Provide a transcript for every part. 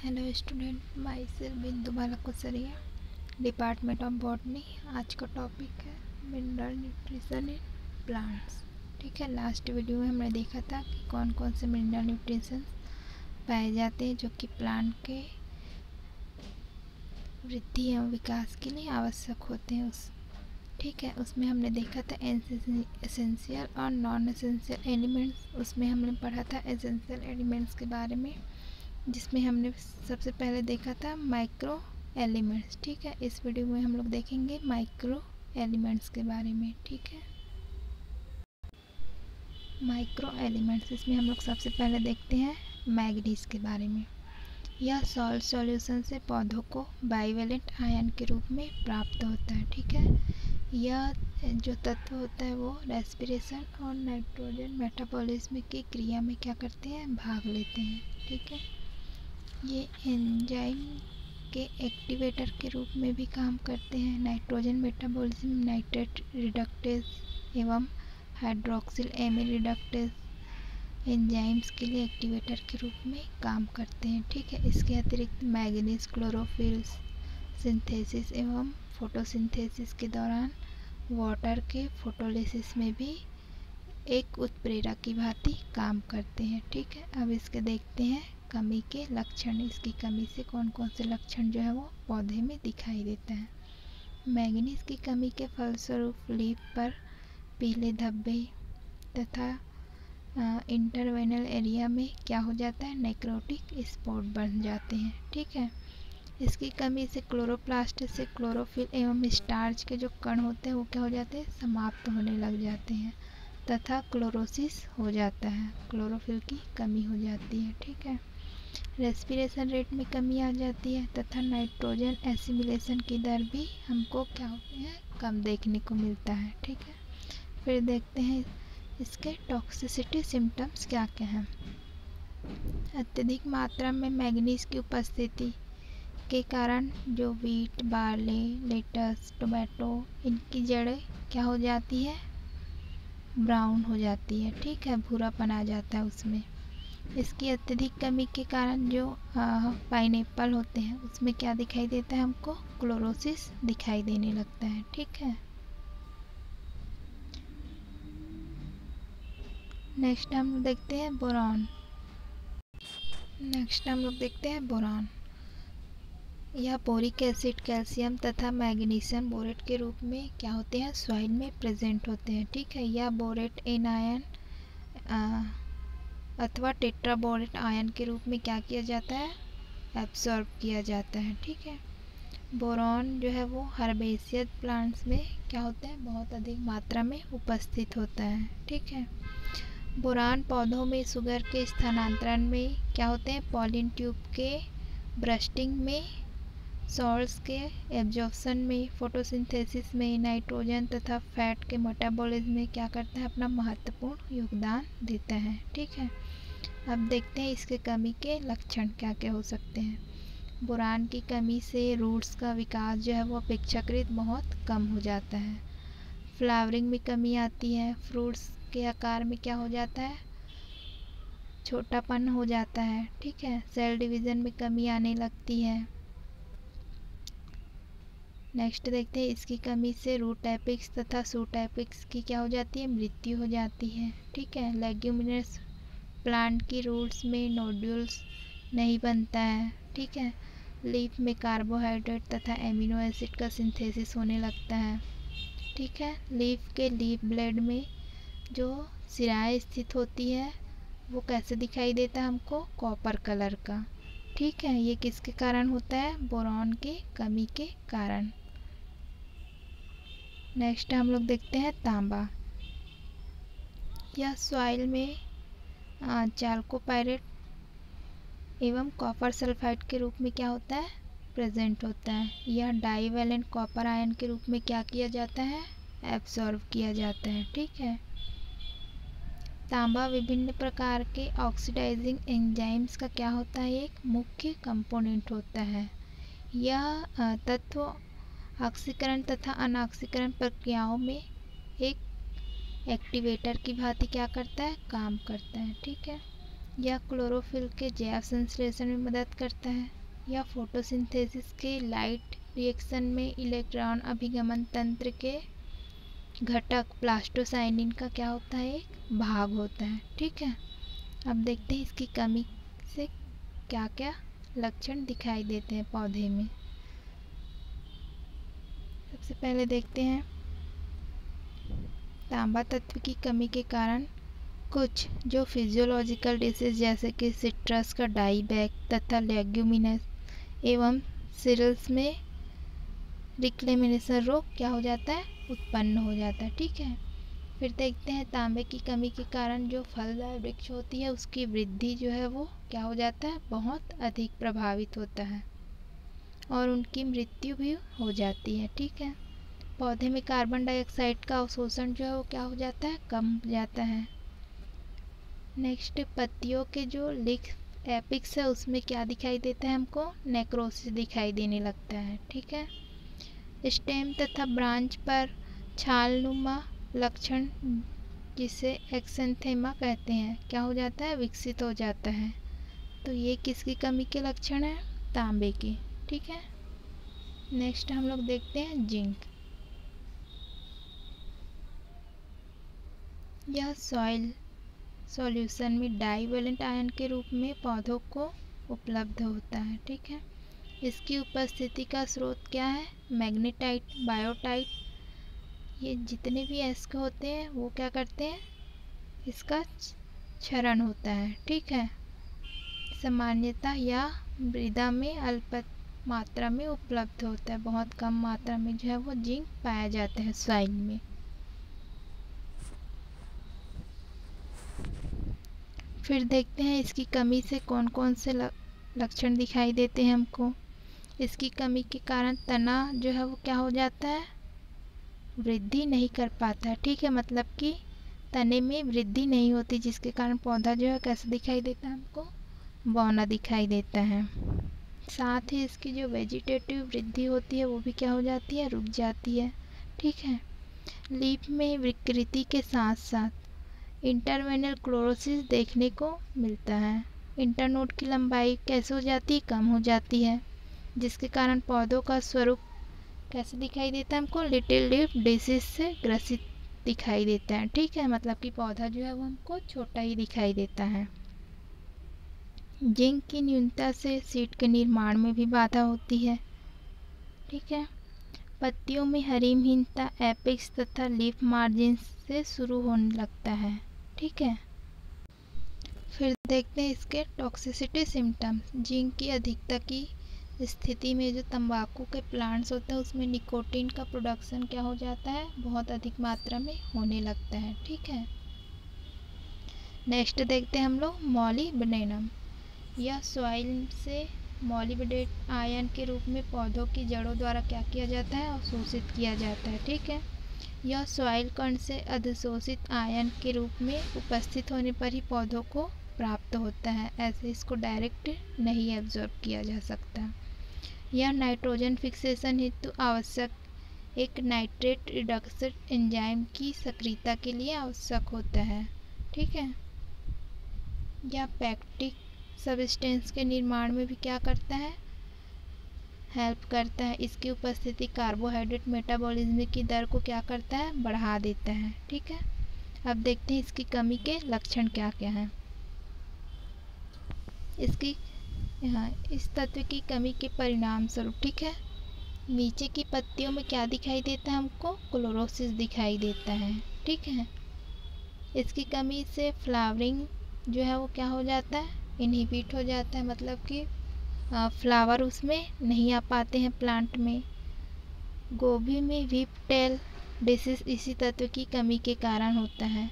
Hello student, my self बिंदु बाला कुसरिया, department of botany. आज का टॉपिक है मिनरल न्यूट्रिशन इन प्लांट्स। ठीक है, लास्ट वीडियो में हमने देखा था कि कौन कौन से मिनरल न्यूट्रिशन पाए जाते हैं जो कि प्लांट के वृद्धि एवं विकास के लिए आवश्यक होते हैं। ठीक है, उसमें हमने देखा था एसेंशियल और नॉन एसेंशियल एलिमेंट्स। उसमें हमने पढ़ा था एसेंशियल एलिमेंट्स के बारे में, जिसमें हमने सबसे पहले देखा था माइक्रो एलिमेंट्स। ठीक है, इस वीडियो में हम लोग देखेंगे माइक्रो एलिमेंट्स के बारे में। ठीक है, माइक्रो एलिमेंट्स, इसमें हम लोग सबसे पहले देखते हैं मैग्नीज के बारे में। यह सॉल्ट सॉल्यूशन से पौधों को बाइवेलेंट आयन के रूप में प्राप्त होता है। ठीक है, यह जो तत्व होता है वो रेस्पिरेशन और नाइट्रोजन मेटाबॉलिज्म की क्रिया में क्या करते हैं, भाग लेते हैं। ठीक है, ये एंजाइम के एक्टिवेटर के रूप में भी काम करते हैं। नाइट्रोजन मेटाबॉलिज्म, नाइट्रेट रिडक्टेज एवं हाइड्रोक्सिल एमिल रिडक्टेज एंजाइम्स के लिए एक्टिवेटर के रूप में काम करते हैं। ठीक है, इसके अतिरिक्त मैग्नीज क्लोरोफिल सिंथेसिस एवं फोटोसिंथेसिस के दौरान वाटर के फोटोलिसिस में भी एक उत्प्रेरक की भांति काम करते हैं। ठीक है, अब इसके देखते हैं कमी के लक्षण। इसकी कमी से कौन कौन से लक्षण जो है वो पौधे में दिखाई देता है। मैग्नीज की कमी के फलस्वरूप लीफ पर पीले धब्बे तथा इंटरवेनल एरिया में क्या हो जाता है, नेक्रोटिक स्पॉट बन जाते हैं। ठीक है, इसकी कमी से क्लोरोप्लास्ट से क्लोरोफिल एवं स्टार्च के जो कण होते हैं वो क्या हो जाते हैं, समाप्त होने लग जाते हैं तथा क्लोरोसिस हो जाता है, क्लोरोफिल की कमी हो जाती है। ठीक है, रेस्पिरेशन रेट में कमी आ जाती है तथा नाइट्रोजन एसिमिलेशन की दर भी हमको क्या होती है, कम देखने को मिलता है। ठीक है, फिर देखते हैं इसके टॉक्सिसिटी सिम्टम्स क्या क्या हैं। अत्यधिक मात्रा में मैग्नीज की उपस्थिति के कारण जो वीट, बार्ले, लेटस, टोमेटो, इनकी जड़ें क्या हो जाती है, ब्राउन हो जाती है। ठीक है, भूरापन आ जाता है उसमें। इसकी अत्यधिक कमी के कारण जो पाइनएप्पल होते हैं उसमें क्या दिखाई देता है, हमको क्लोरोसिस दिखाई देने लगता है। ठीक है, नेक्स्ट हम लोग देखते हैं बोरॉन। यह बोरिक एसिड, कैल्शियम तथा मैग्नीशियम बोरेट के रूप में क्या होते हैं, सॉइल में प्रेजेंट होते हैं। ठीक है, यह बोरेट एनायन अथवा टेट्राबोरेट आयन के रूप में क्या किया जाता है, एब्सॉर्ब किया जाता है। ठीक है, बोरॉन जो है वो हर्बेसियस प्लांट्स में क्या होता है, बहुत अधिक मात्रा में उपस्थित होता है। ठीक है, बोरान पौधों में शुगर के स्थानांतरण में क्या होते हैं, पॉलिन ट्यूब के ब्रस्टिंग में, सॉल्ट्स के एब्जॉर्प्शन में, फोटोसिंथेसिस में, नाइट्रोजन तथा फैट के मेटाबॉलिज्म में क्या करता है, अपना महत्वपूर्ण योगदान देता है। ठीक है, अब देखते हैं इसके कमी के लक्षण क्या क्या हो सकते हैं। बोरान की कमी से रूट्स का विकास जो है वो अपेक्षाकृत बहुत कम हो जाता है। फ्लावरिंग में कमी आती है। फ्रूट्स के आकार में क्या हो जाता है, छोटापन हो जाता है। ठीक है, सेल डिवीज़न में कमी आने लगती है। नेक्स्ट देखते हैं इसकी कमी से रूट एपिक्स तथा शूट एपिक्स की क्या हो जाती है, मृत्यु हो जाती है। ठीक है, लेग्यूमिनस प्लांट की रूट्स में नोड्यूल्स नहीं बनता है। ठीक है, लीफ में कार्बोहाइड्रेट तथा एमिनो एसिड का सिंथेसिस होने लगता है। ठीक है, लीफ के लीफ ब्लेड में जो सिराएं स्थित होती है वो कैसे दिखाई देता है हमको, कॉपर कलर का। ठीक है, ये किसके कारण होता है, बोरॉन की कमी के कारण। नेक्स्ट हम लोग देखते हैं तांबा। यह सॉइल में चाल्कोपाइरेट एवं कॉपर सल्फाइड के रूप में क्या होता है, प्रेजेंट होता है। यह डाईवैलेंट कॉपर आयन के रूप में क्या किया जाता है, एब्सॉर्ब किया जाता है। ठीक है, तांबा विभिन्न प्रकार के ऑक्सीडाइजिंग एंजाइम्स का क्या होता है, एक मुख्य कंपोनेंट होता है। यह तत्व ऑक्सीकरण तथा अनऑक्सीकरण प्रक्रियाओं में एक एक्टिवेटर की भांति क्या करता है, काम करता है। ठीक है, यह क्लोरोफिल के जैव संश्लेषण में मदद करता है। यह फोटोसिंथेसिस के लाइट रिएक्शन में इलेक्ट्रॉन अभिगमन तंत्र के घटक प्लास्टोसाइनिन का क्या होता है, एक भाग होता है। ठीक है, अब देखते हैं इसकी कमी से क्या क्या लक्षण दिखाई देते हैं पौधे में। सबसे पहले देखते हैं तांबा तत्व की कमी के कारण कुछ जो फिजियोलॉजिकल डिसीज जैसे कि सिट्रस का डाईबैक तथा लेग्यूमिनस एवं सीरियल्स में रिक्लेमिनेशन रोग क्या हो जाता है, उत्पन्न हो जाता है। ठीक है, फिर देखते हैं तांबे की कमी के कारण जो फलदार वृक्ष होती है उसकी वृद्धि जो है वो क्या हो जाता है, बहुत अधिक प्रभावित होता है और उनकी मृत्यु भी हो जाती है। ठीक है, पौधे में कार्बन डाइऑक्साइड का अवशोषण जो है वो क्या हो जाता है, कम हो जाता है। नेक्स्ट, पत्तियों के जो लीफ एपिक्स है उसमें क्या दिखाई देता है, हमको नेक्रोसिस दिखाई देने लगता है। ठीक है, स्टेम तथा ब्रांच पर छालनुमा लक्षण जिसे एक्सेंथेमा कहते हैं क्या हो जाता है, विकसित हो जाता है। तो ये किसकी कमी के लक्षण है, तांबे के। ठीक है, नेक्स्ट हम लोग देखते हैं जिंक। यह सॉइल सॉल्यूशन में डाइवेलेंट आयन के रूप में पौधों को उपलब्ध होता है। ठीक है, इसकी उपस्थिति का स्रोत क्या है, मैग्नेटाइट, बायोटाइट, ये जितने भी एस्क होते हैं वो क्या करते हैं, इसका क्षरण होता है। ठीक है, सामान्यतः या मृदा में अल्प मात्रा में उपलब्ध होता है, बहुत कम मात्रा में जो है वो जिंक पाया जाता है सॉइल में। फिर देखते हैं इसकी कमी से कौन कौन से लक्षण दिखाई देते हैं हमको। इसकी कमी के कारण तना जो है वो क्या हो जाता है, वृद्धि नहीं कर पाता है। ठीक है, मतलब कि तने में वृद्धि नहीं होती जिसके कारण पौधा जो है कैसा दिखाई देता है, हमको बौना दिखाई देता है। साथ ही इसकी जो वेजिटेटिव वृद्धि होती है वो भी क्या हो जाती है, रुक जाती है। ठीक है, लीफ में विकृति के साथ साथ इंटरवेनल क्लोरोसिस देखने को मिलता है। इंटरनोड की लंबाई कैसे हो जाती है, कम हो जाती है, जिसके कारण पौधों का स्वरूप कैसे दिखाई देता है, हमको लिटिल लीफ डिसीज से ग्रसित दिखाई देता है। ठीक है, मतलब कि पौधा जो है वो हमको छोटा ही दिखाई देता है। जिंक की न्यूनता से सीड के निर्माण में भी बाधा होती है। ठीक है, पत्तियों में हरिमहीनता एपिक्स तथा लीफ मार्जिन से शुरू होने लगता है। ठीक है, फिर देखते हैं इसके टॉक्सिसिटी सिम्टम्स। जिंक की अधिकता की स्थिति में जो तंबाकू के प्लांट्स होते हैं उसमें निकोटीन का प्रोडक्शन क्या हो जाता है, बहुत अधिक मात्रा में होने लगता है। ठीक है, नेक्स्ट देखते हैं हम लोग मॉलिब्डेनम। यह सॉइल से मॉलिब्डेट आयन के रूप में पौधों की जड़ों द्वारा क्या किया जाता है, अवशोषित किया जाता है। ठीक है, यह सॉइल कण से अधिशोषित आयन के रूप में उपस्थित होने पर ही पौधों को प्राप्त होता है, ऐसे इसको डायरेक्ट नहीं एब्जॉर्ब किया जा सकता। यह नाइट्रोजन फिक्सेशन हेतु आवश्यक एक नाइट्रेट रिडक्शन एंजाइम की सक्रियता के लिए आवश्यक होता है। ठीक है, यह पैक्टिक सब्सटेंस के निर्माण में भी क्या करता है, हेल्प करता है। इसकी उपस्थिति कार्बोहाइड्रेट मेटाबॉलिज्म की दर को क्या करता है, बढ़ा देता है। ठीक है, अब देखते हैं इसकी कमी के लक्षण क्या क्या हैं। इसकी इस तत्व की कमी के परिणाम स्वरूप, ठीक है, नीचे की पत्तियों में क्या दिखाई देता है, हमको क्लोरोसिस दिखाई देता है। ठीक है, इसकी कमी से फ्लावरिंग जो है वो क्या हो जाता है, इनहिबिट हो जाता है, मतलब कि फ्लावर उसमें नहीं आ पाते हैं प्लांट में। गोभी में व्हीप टेल डिसीज इसी तत्व की कमी के कारण होता है।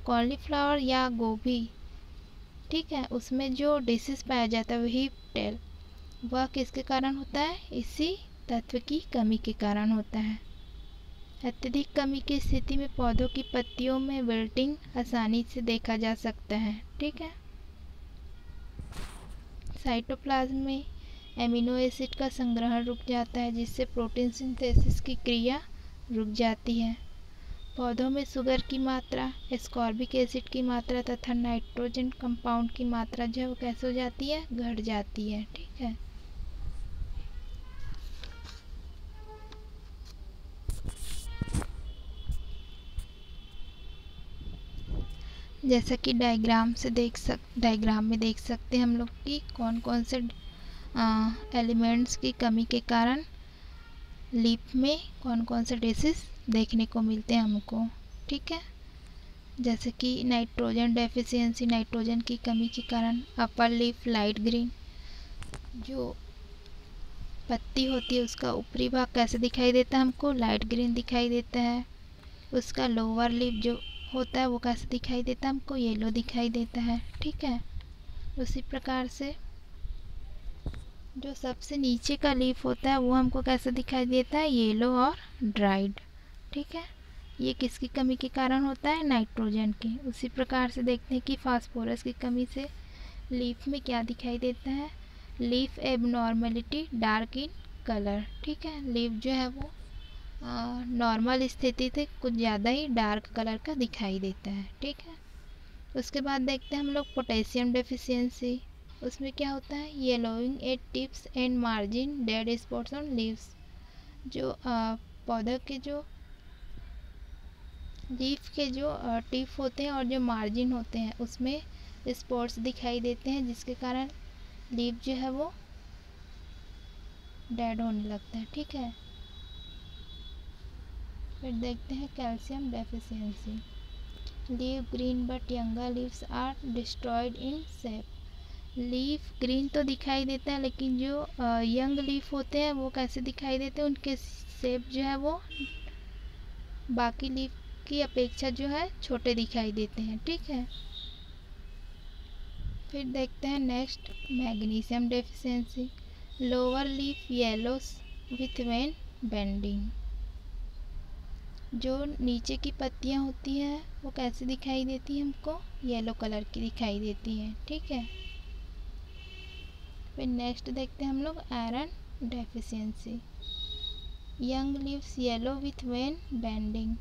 कॉलीफ्लावर या गोभी, ठीक है, उसमें जो डिसीज पाया जाता है व्हीप टेल, वह किसके कारण होता है, इसी तत्व की कमी के कारण होता है। अत्यधिक कमी की स्थिति में पौधों की पत्तियों में विल्टिंग आसानी से देखा जा सकता है। ठीक है, साइटोप्लाज्म में एमिनो एसिड का संग्रहण रुक जाता है जिससे प्रोटीन सिंथेसिस की क्रिया रुक जाती है। पौधों में शुगर की मात्रा, एस्कॉर्बिक एसिड की मात्रा तथा नाइट्रोजन कंपाउंड की मात्रा जो है वो कैसे हो जाती है, घट जाती है। ठीक है। जैसा कि डायग्राम में देख सकते हैं हम लोग कि कौन कौन से एलिमेंट्स की कमी के कारण लीफ में कौन कौन से डिसीज देखने को मिलते हैं हमको। ठीक है। जैसे कि नाइट्रोजन डेफिशिएंसी, नाइट्रोजन की कमी के कारण अपर लीफ लाइट ग्रीन, जो पत्ती होती है उसका ऊपरी भाग कैसे दिखाई देता है हमको, लाइट ग्रीन दिखाई देता है। उसका लोअर लीफ जो होता है वो कैसे दिखाई देता है हमको, येलो दिखाई देता है। ठीक है। उसी प्रकार से जो सबसे नीचे का लीफ होता है वो हमको कैसे दिखाई देता है, येलो और ड्राइड। ठीक है। ये किसकी कमी के कारण होता है, नाइट्रोजन की। उसी प्रकार से देखते हैं कि फास्फोरस की कमी से लीफ में क्या दिखाई देता है, leaf abnormality dark in colour. ठीक है। लीफ जो है वो नॉर्मल स्थिति से कुछ ज़्यादा ही डार्क कलर का दिखाई देता है। ठीक है। उसके बाद देखते हैं हम लोग पोटेशियम डेफिशिएंसी। उसमें क्या होता है, yellowing at tips and margin, dead spots on leaves. जो पौधे के जो लीफ के जो टिप होते हैं और जो मार्जिन होते हैं उसमें स्पॉट्स दिखाई देते हैं, जिसके कारण लीफ जो है वो डेड होने लगता है। ठीक है। फिर देखते हैं calcium deficiency. Leaf green but younger leaves are destroyed in sap. Leaf green तो दिखाई देता है लेकिन जो यंग लीफ होते हैं वो कैसे दिखाई देते हैं, उनके शेप जो है वो बाकी लीफ की अपेक्षा जो है छोटे दिखाई देते हैं। ठीक है। फिर देखते हैं next magnesium deficiency. Lower leaf yellows with vein bending. जो नीचे की पत्तियां होती हैं वो कैसे दिखाई देती हैं हमको, येलो कलर की दिखाई देती हैं। ठीक है। फिर नेक्स्ट देखते हैं हम लोग iron deficiency. Young leaves yellow with vein bending.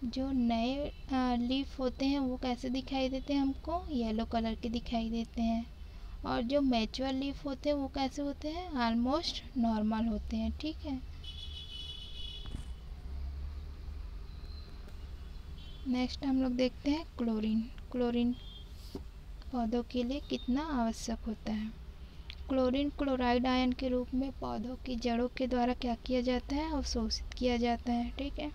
जो नए लीफ होते हैं वो कैसे दिखाई देते हैं हमको, येलो कलर के दिखाई देते हैं। और जो मैच्योर लीफ होते हैं वो कैसे होते हैं, ऑलमोस्ट नॉर्मल होते हैं। ठीक है। नेक्स्ट हम लोग देखते हैं क्लोरीन। क्लोरीन पौधों के लिए कितना आवश्यक होता है। क्लोरीन क्लोराइड आयन के रूप में पौधों की जड़ों के द्वारा क्या किया जाता है, अवशोषित किया जाता है। ठीक है।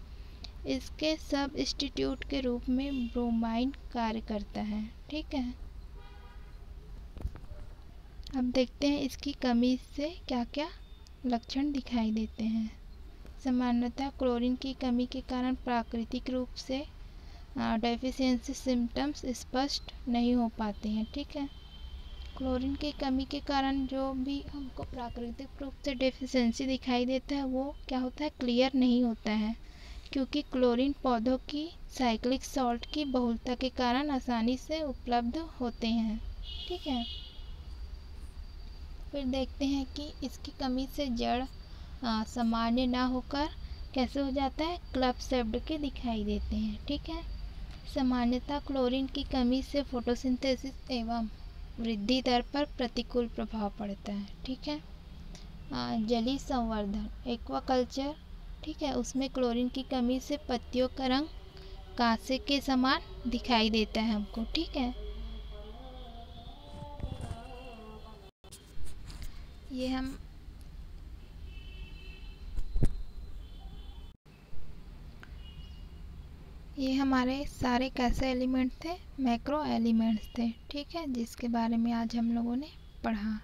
इसके सबस्टिट्यूट के रूप में ब्रोमाइन कार्य करता है। ठीक है। अब देखते हैं इसकी कमी से क्या क्या लक्षण दिखाई देते हैं। सामान्यतः क्लोरीन की कमी के कारण प्राकृतिक रूप से डेफिशिएंसी सिम्टम्स स्पष्ट नहीं हो पाते हैं। ठीक है। क्लोरीन की कमी के कारण जो भी हमको प्राकृतिक रूप से डेफिशिएंसी दिखाई देता है वो क्या होता है, क्लियर नहीं होता है, क्योंकि क्लोरीन पौधों की साइक्लिक सॉल्ट की बहुलता के कारण आसानी से उपलब्ध होते हैं। ठीक है। फिर देखते हैं कि इसकी कमी से जड़ सामान्य ना होकर कैसे हो जाता है, क्लब शेप्ड के दिखाई देते हैं। ठीक है। सामान्यतः क्लोरीन की कमी से फोटोसिंथेसिस एवं वृद्धि दर पर प्रतिकूल प्रभाव पड़ता है। ठीक है। जलीय संवर्धन, एक्वाकल्चर। ठीक है। उसमें क्लोरीन की कमी से पत्तियों का रंग कांसे के समान दिखाई देता है हमको। ठीक है। ये हमारे सारे कैसे एलिमेंट थे, मैक्रो एलिमेंट्स थे। ठीक है। जिसके बारे में आज हम लोगों ने पढ़ा।